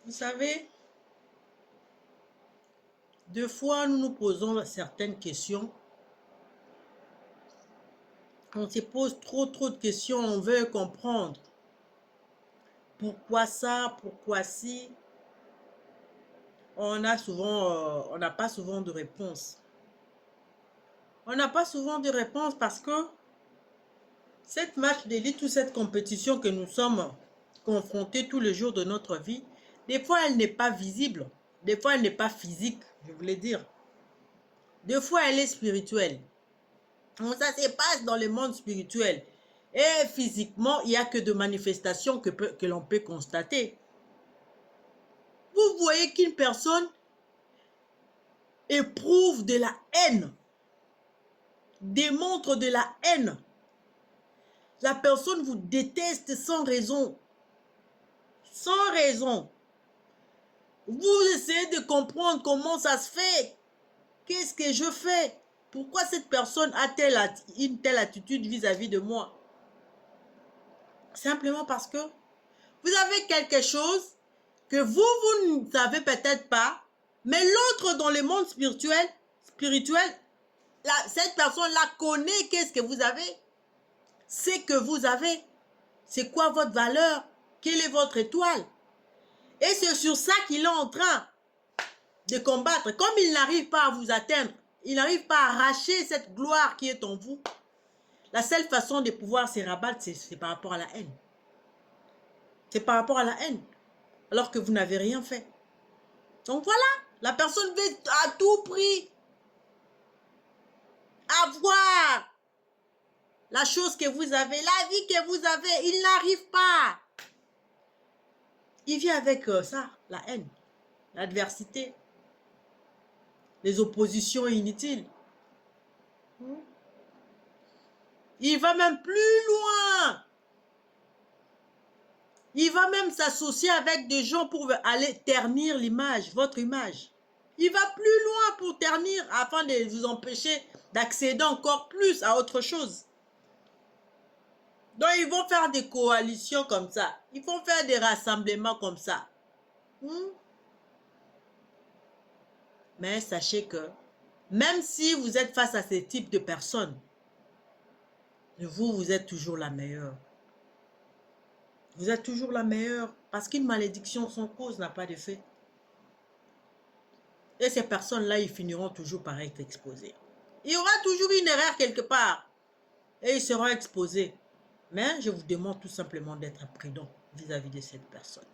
Vous savez, deux fois, nous nous posons certaines questions. On se pose trop de questions, on veut comprendre. Pourquoi ça? Pourquoi si? On n'a pas souvent de réponse. On n'a pas souvent de réponse parce que cette match d'élite ou cette compétition que nous sommes confrontés tous les jours de notre vie, des fois elle n'est pas visible, des fois elle n'est pas physique, je voulais dire. Des fois elle est spirituelle. Donc ça se passe dans le monde spirituel. Et physiquement, il n'y a que de manifestations que l'on peut constater. Vous voyez qu'une personne éprouve de la haine, démontre de la haine. La personne vous déteste sans raison. Sans raison. Vous essayez de comprendre comment ça se fait. Qu'est-ce que je fais? Pourquoi cette personne a-t-elle une telle attitude vis-à-vis de moi? Simplement parce que vous avez quelque chose que vous ne savez peut-être pas, mais l'autre dans le monde spirituel, cette personne-là connaît qu'est-ce que vous avez. C'est que vous avez. C'est quoi votre valeur? Quelle est votre étoile? Et c'est sur ça qu'il est en train de combattre. Comme il n'arrive pas à vous atteindre, il n'arrive pas à arracher cette gloire qui est en vous. La seule façon de pouvoir se rabattre, c'est par rapport à la haine. C'est par rapport à la haine. Alors que vous n'avez rien fait. Donc voilà, la personne veut à tout prix avoir la chose que vous avez, la vie que vous avez. Il n'arrive pas. Il vient avec ça, la haine, l'adversité, les oppositions inutiles. Il va même plus loin. Il va même s'associer avec des gens pour aller ternir l'image, votre image. Il va plus loin pour ternir afin de vous empêcher d'accéder encore plus à autre chose. Donc, ils vont faire des coalitions comme ça. Ils vont faire des rassemblements comme ça. Mais sachez que même si vous êtes face à ce type de personnes, vous êtes toujours la meilleure. Vous êtes toujours la meilleure parce qu'une malédiction sans cause n'a pas d'effet. Et ces personnes-là, ils finiront toujours par être exposées. Il y aura toujours une erreur quelque part. Et ils seront exposés. Mais je vous demande tout simplement d'être prudent vis-à-vis de cette personne.